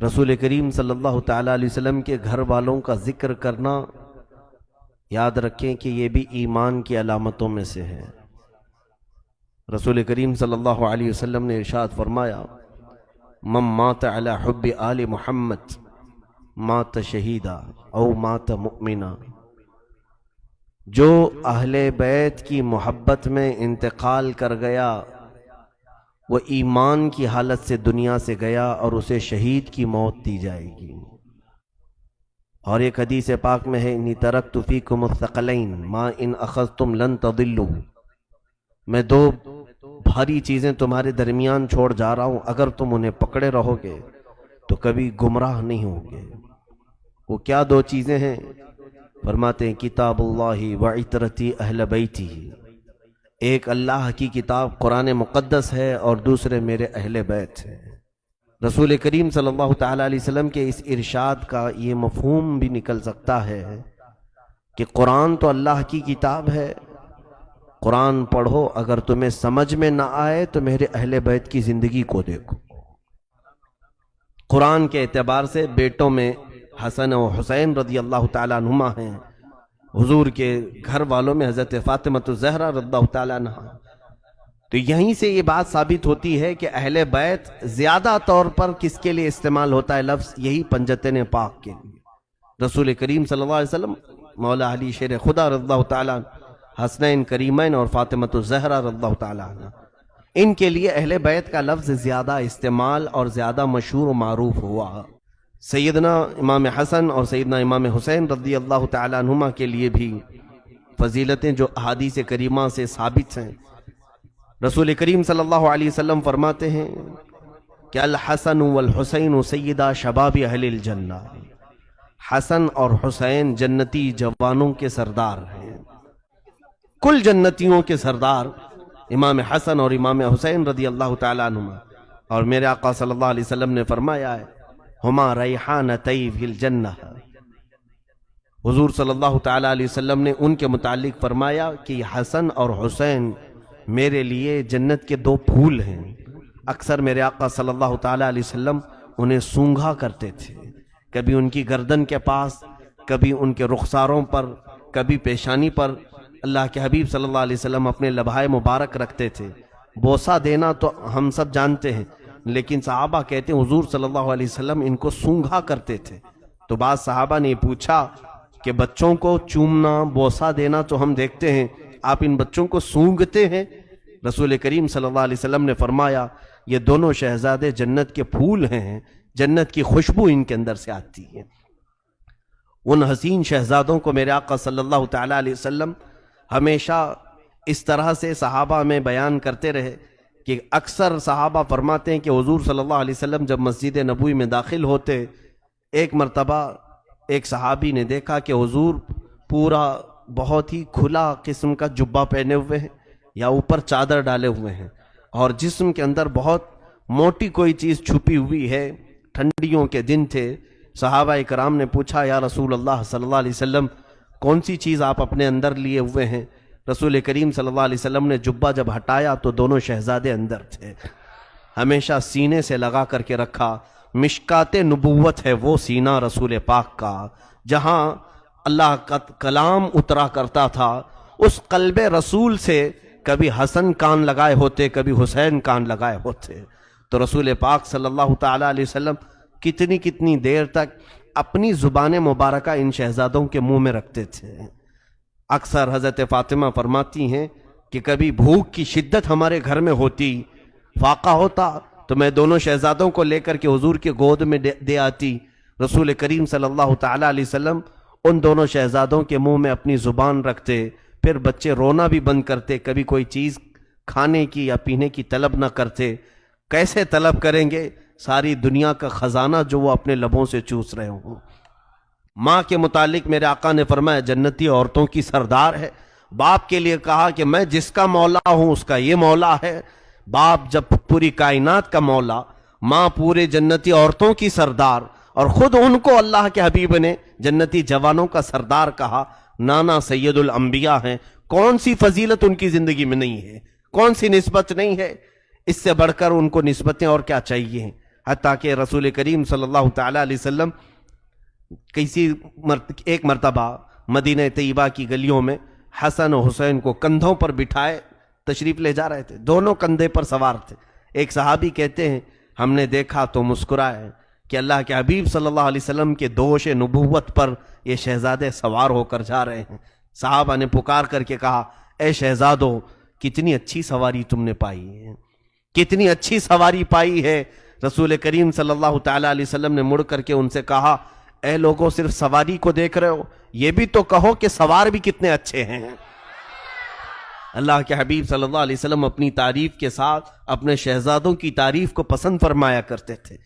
رسول کریم صلی اللہ تعالیٰ علیہ وسلم کے گھر والوں کا ذکر کرنا یاد رکھیں کہ یہ بھی ایمان کی علامتوں میں سے ہے۔ رسول کریم صلی اللہ علیہ وسلم نے ارشاد فرمایا، من مات علی حب آل محمد مات شہیدا او مات مؤمنا، جو اہل بیت کی محبت میں انتقال کر گیا وہ ایمان کی حالت سے دنیا سے گیا اور اسے شہید کی موت دی جائے گی۔ اور ایک حدیث پاک میں ہے، انی ترکت فیکم الثقلین ما ان اخذتم لن تضلوا، میں دو بھاری چیزیں تمہارے درمیان چھوڑ جا رہا ہوں، اگر تم انہیں پکڑے رہو گے تو کبھی گمراہ نہیں ہوگے۔ وہ کیا دو چیزیں ہیں؟ فرماتے ہیں کتاب اللہ وعطرتی اہل بیتی، ایک اللہ کی کتاب قرآن مقدس ہے اور دوسرے میرے اہل بیت ہے۔ رسول کریم صلی اللہ تعالیٰ علیہ وسلم کے اس ارشاد کا یہ مفہوم بھی نکل سکتا ہے کہ قرآن تو اللہ کی کتاب ہے، قرآن پڑھو، اگر تمہیں سمجھ میں نہ آئے تو میرے اہل بیت کی زندگی کو دیکھو۔ قرآن کے اعتبار سے بیٹوں میں حسن و حسین رضی اللہ تعالیٰ عنہما ہیں، حضور کے گھر والوں میں حضرت فاطمہ الزہرا رضی اللہ تعالیٰ عنہ۔ تو یہیں سے یہ بات ثابت ہوتی ہے کہ اہل بیت زیادہ طور پر کس کے لیے استعمال ہوتا ہے لفظ؟ یہی پنجتین پاک کے لیے۔ رسول کریم صلی اللہ علیہ وسلم، مولا علی شیر خدا رضی اللہ تعالیٰ عنہ، حسنین کریمین اور فاطمہ الزہرا رضی اللہ تعالیٰ عنہ، ان کے لیے اہل بیت کا لفظ زیادہ استعمال اور زیادہ مشہور و معروف ہوا۔ سیدنا امام حسن اور سیدنا امام حسین رضی اللہ تعالیٰ عنہما کے لیے بھی فضیلتیں جو احادیث کریمہ سے ثابت ہیں۔ رسول کریم صلی اللہ علیہ وسلم فرماتے ہیں کہ الحسن والحسین سیدہ شباب اہل الجنہ، حسن اور حسین جنتی جوانوں کے سردار ہیں، کل جنتیوں کے سردار امام حسن اور امام حسین رضی اللہ تعالیٰ عنہما۔ اور میرے آقا صلی اللہ علیہ وسلم نے فرمایا ہے، ہما ریحانتی فی الجنہ، حضور صلی اللہ تعالیٰ علیہ وسلم نے ان کے متعلق فرمایا کہ حسن اور حسین میرے لیے جنت کے دو پھول ہیں۔ اکثر میرے آقا صلی اللہ تعالیٰ علیہ وسلم انہیں سونگھا کرتے تھے، کبھی ان کی گردن کے پاس، کبھی ان کے رخساروں پر، کبھی پیشانی پر۔ اللہ کے حبیب صلی اللہ علیہ وسلم اپنے لبھائے مبارک رکھتے تھے۔ بوسہ دینا تو ہم سب جانتے ہیں، لیکن صحابہ کہتے ہیں حضور صلی اللہ علیہ وسلم ان کو سونگھا کرتے تھے۔ تو بعض صحابہ نے پوچھا کہ بچوں کو چومنا، بوسہ دینا تو ہم دیکھتے ہیں، آپ ان بچوں کو سونگھتے ہیں؟ رسول کریم صلی اللہ علیہ وسلم نے فرمایا یہ دونوں شہزادے جنت کے پھول ہیں، جنت کی خوشبو ان کے اندر سے آتی ہے۔ ان حسین شہزادوں کو میرے آقا صلی اللہ تعالیٰ علیہ وسلم ہمیشہ اس طرح سے صحابہ میں بیان کرتے رہے کہ اکثر صحابہ فرماتے ہیں کہ حضور صلی اللہ علیہ وسلم جب مسجد نبوی میں داخل ہوتے، ایک مرتبہ ایک صحابی نے دیکھا کہ حضور پورا بہت ہی کھلا قسم کا جبہ پہنے ہوئے ہیں یا اوپر چادر ڈالے ہوئے ہیں، اور جسم کے اندر بہت موٹی کوئی چیز چھپی ہوئی ہے۔ ٹھنڈیوں کے دن تھے، صحابہ اکرام نے پوچھا یا رسول اللہ صلی اللہ علیہ وسلم کون سی چیز آپ اپنے اندر لیے ہوئے ہیں؟ رسول کریم صلی اللہ علیہ وسلم نے جبہ جب ہٹایا تو دونوں شہزادے اندر تھے، ہمیشہ سینے سے لگا کر کے رکھا۔ مشکات نبوت ہے وہ سینہ رسول پاک کا، جہاں اللہ کا کلام اترا کرتا تھا، اس قلب رسول سے کبھی حسن کان لگائے ہوتے، کبھی حسین کان لگائے ہوتے۔ تو رسول پاک صلی اللہ تعالیٰ علیہ وسلم کتنی دیر تک اپنی زبان مبارکہ ان شہزادوں کے منہ میں رکھتے تھے۔ اکثر حضرت فاطمہ فرماتی ہیں کہ کبھی بھوک کی شدت ہمارے گھر میں ہوتی، فاقہ ہوتا، تو میں دونوں شہزادوں کو لے کر کے حضور کے گود میں دے آتی۔ رسول کریم صلی اللہ تعالیٰ علیہ وسلم ان دونوں شہزادوں کے منہ میں اپنی زبان رکھتے، پھر بچے رونا بھی بند کرتے، کبھی کوئی چیز کھانے کی یا پینے کی طلب نہ کرتے۔ کیسے طلب کریں گے؟ ساری دنیا کا خزانہ جو وہ اپنے لبوں سے چوس رہے ہوں۔ ماں کے متعلق میرے آقا نے فرمایا جنتی عورتوں کی سردار ہے۔ باپ کے لیے کہا کہ میں جس کا مولا ہوں اس کا یہ مولا ہے۔ باپ جب پوری کائنات کا مولا، ماں پورے جنتی عورتوں کی سردار، اور خود ان کو اللہ کے حبیب نے جنتی جوانوں کا سردار کہا۔ نانا سید الانبیاء ہیں، کون سی فضیلت ان کی زندگی میں نہیں ہے، کون سی نسبت نہیں ہے؟ اس سے بڑھ کر ان کو نسبتیں اور کیا چاہیے ہیں؟ حتیٰ کہ رسول کریم صلی اللہ تعالیٰ علیہ وسلم ایک مرتبہ مدینہ طیبہ کی گلیوں میں حسن و حسین کو کندھوں پر بٹھائے تشریف لے جا رہے تھے، دونوں کندھے پر سوار تھے۔ ایک صحابی کہتے ہیں ہم نے دیکھا تو مسکرائے کہ اللہ کے حبیب صلی اللہ علیہ وسلم کے دوش نبوت پر یہ شہزادے سوار ہو کر جا رہے ہیں۔ صحابہ نے پکار کر کے کہا اے شہزادو، کتنی اچھی سواری تم نے پائی ہے، کتنی اچھی سواری پائی ہے۔ رسول کریم صلی اللہ تعالیٰ علیہ وسلم نے مڑ کر کے ان سے کہا اے لوگوں، صرف سواری کو دیکھ رہے ہو، یہ بھی تو کہو کہ سوار بھی کتنے اچھے ہیں۔ اللہ کے حبیب صلی اللہ علیہ وسلم اپنی تعریف کے ساتھ اپنے شہزادوں کی تعریف کو پسند فرمایا کرتے تھے،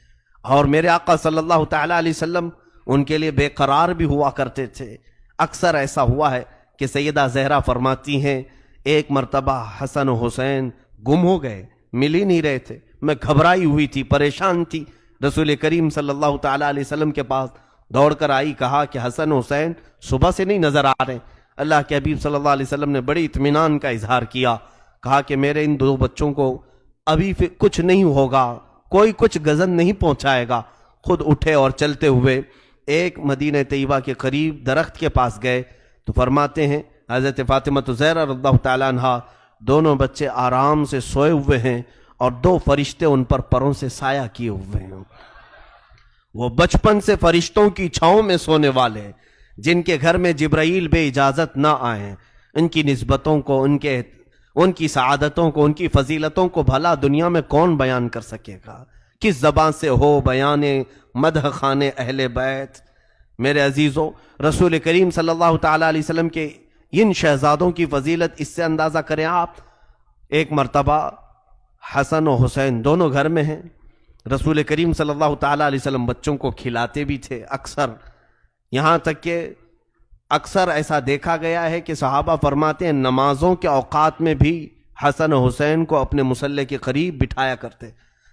اور میرے آقا صلی اللہ تعالیٰ علیہ وسلم ان کے لیے بے قرار بھی ہوا کرتے تھے۔ اکثر ایسا ہوا ہے کہ سیدہ زہرا فرماتی ہیں ایک مرتبہ حسن و حسین گم ہو گئے، مل ہی نہیں رہے تھے، میں گھبرائی ہوئی تھی، پریشان تھی، رسول کریم صلی اللہ تعالیٰ علیہ وسلم کے پاس دوڑ کر آئی، کہا کہ حسن و حسین صبح سے نہیں نظر آ رہے۔ اللہ کے حبیب صلی اللہ علیہ وسلم نے بڑی اطمینان کا اظہار کیا، کہا کہ میرے ان دو بچوں کو ابھی کچھ نہیں ہوگا، کوئی کچھ گزن نہیں پہنچائے گا۔ خود اٹھے اور چلتے ہوئے ایک مدینہ طیبہ کے قریب درخت کے پاس گئے تو فرماتے ہیں حضرت فاطمہ زہرا رضی اللہ تعالیٰ عنہا، دونوں بچے آرام سے سوئے ہوئے ہیں اور دو فرشتے ان پر پروں سے سایہ کیے ہوئے ہیں۔ وہ بچپن سے فرشتوں کی چھاؤں میں سونے والے، جن کے گھر میں جبرائیل بے اجازت نہ آئیں، ان کی نسبتوں کو، ان کی سعادتوں کو، ان کی فضیلتوں کو بھلا دنیا میں کون بیان کر سکے گا؟ کس زبان سے ہو بیان مدح خان اہل بیت؟ میرے عزیزوں، رسول کریم صلی اللہ تعالیٰ علیہ وسلم کے ان شہزادوں کی فضیلت اس سے اندازہ کریں آپ۔ ایک مرتبہ حسن و حسین دونوں گھر میں ہیں، رسول کریم صلی اللہ تعالیٰ علیہ وسلم بچوں کو کھلاتے بھی تھے اکثر، یہاں تک کہ اکثر ایسا دیکھا گیا ہے کہ صحابہ فرماتے ہیں نمازوں کے اوقات میں بھی حسن و حسین کو اپنے مصلی کے قریب بٹھایا کرتے۔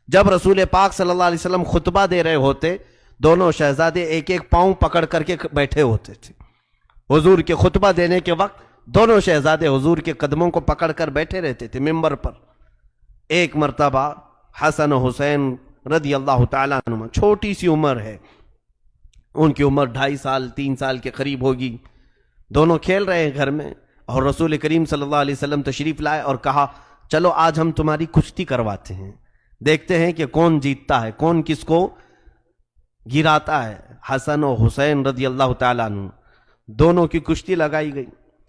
جب رسول پاک صلی اللہ علیہ وسلم خطبہ دے رہے ہوتے، دونوں شہزادے ایک ایک پاؤں پکڑ کر کے بیٹھے ہوتے تھے۔ حضور کے خطبہ دینے کے وقت دونوں شہزادے حضور کے قدموں کو پکڑ کر بیٹھے رہتے تھے ممبر پر۔ ایک مرتبہ حسن و حسین رضی اللہ تعالیٰ عنہ، چھوٹی سی عمر ہے، ان کی عمر 2.5 سال 3 سال کے قریب ہوگی، دونوں کھیل رہے ہیں گھر میں، اور رسول کریم صلی اللہ علیہ وسلم تشریف لائے اور کہا چلو آج ہم تمہاری کشتی کرواتے ہیں، دیکھتے ہیں کہ کون جیتتا ہے، کون کس کو گراتا ہے۔ حسن و حسین رضی اللہ تعالیٰ عنہ دونوں کی کشتی لگائی گئی۔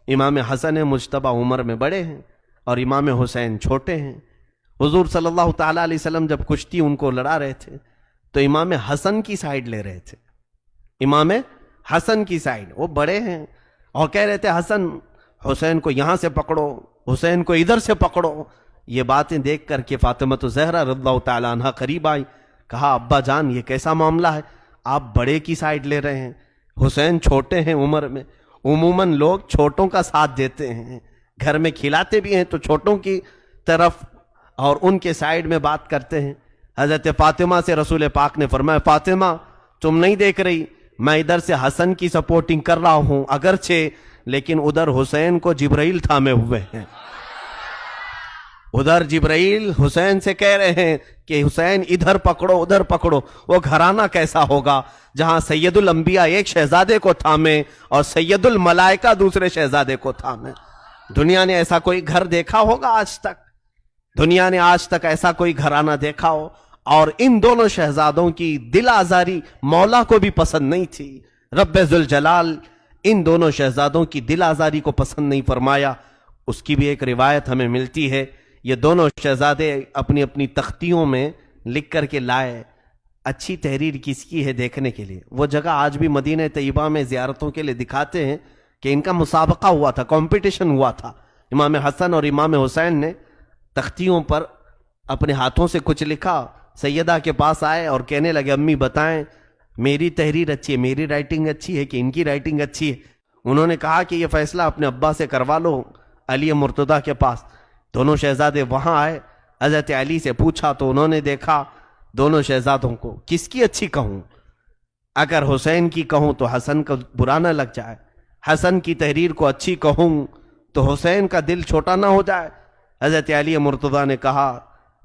امام حسن مجتبی عمر میں بڑے ہیں اور امام حسین چھوٹے ہیں۔ حضور صلی اللہ تعالیٰ علیہ وسلم جب کشتی ان کو لڑا رہے تھے تو امام حسن کی سائیڈ لے رہے تھے، امام حسن کی سائیڈ، وہ بڑے ہیں اور کہہ رہے تھے حسن حسین کو یہاں سے پکڑو، حسین کو ادھر سے پکڑو۔ یہ باتیں دیکھ کر کے فاطمہ زہرا رضی اللہ تعالیٰ عنہ قریب آئی، کہا ابا جان یہ کیسا معاملہ ہے، آپ بڑے کی سائیڈ لے رہے ہیں، حسین چھوٹے ہیں عمر میں، عموماً لوگ چھوٹوں کا ساتھ دیتے ہیں، گھر میں کھلاتے بھی ہیں تو چھوٹوں کی طرف اور ان کے سائیڈ میں بات کرتے ہیں۔ حضرت فاطمہ سے رسول پاک نے فرمایا فاطمہ تم نہیں دیکھ رہی، میں ادھر سے حسن کی سپورٹنگ کر رہا ہوں اگرچہ، لیکن ادھر حسین کو جبرائیل تھامے ہوئے ہیں، ادھر جبرائیل حسین سے کہہ رہے ہیں کہ حسین ادھر پکڑو ادھر پکڑو۔ وہ گھرانہ کیسا ہوگا جہاں سید الانبیاء ایک شہزادے کو تھامے اور سید الملائکہ دوسرے شہزادے کو تھامے؟ دنیا نے ایسا کوئی گھر دیکھا ہوگا آج تک؟ دنیا نے آج تک ایسا کوئی گھرانہ دیکھا ہو؟ اور ان دونوں شہزادوں کی دل آزاری مولا کو بھی پسند نہیں تھی، رب ذوالجلال ان دونوں شہزادوں کی دل آزاری کو پسند نہیں فرمایا۔ اس کی بھی ایک روایت ہمیں ملتی ہے، یہ دونوں شہزادے اپنی اپنی تختیوں میں لکھ کر کے لائے، اچھی تحریر کس کی ہے دیکھنے کے لیے۔ وہ جگہ آج بھی مدینہ طیبہ میں زیارتوں کے لیے دکھاتے ہیں کہ ان کا مسابقہ ہوا تھا، کمپٹیشن ہوا تھا، امام حسن اور امام حسین نے تختیوں پر اپنے ہاتھوں سے کچھ لکھا، سیدہ کے پاس آئے اور کہنے لگے امی بتائیں میری تحریر اچھی ہے، میری رائٹنگ اچھی ہے کہ ان کی رائٹنگ اچھی ہے؟ انہوں نے کہا کہ یہ فیصلہ اپنے ابا سے کروا لو، علی مرتضیٰ کے پاس۔ دونوں شہزادے وہاں آئے، حضرت علی سے پوچھا تو انہوں نے دیکھا دونوں شہزادوں کو، کس کی اچھی کہوں؟ اگر حسین کی کہوں تو حسن کا برا نہ لگ جائے، حسن کی تحریر کو اچھی کہوں تو حسین کا دل چھوٹا نہ ہو جائے۔ حضرت علی مرتضیٰ نے کہا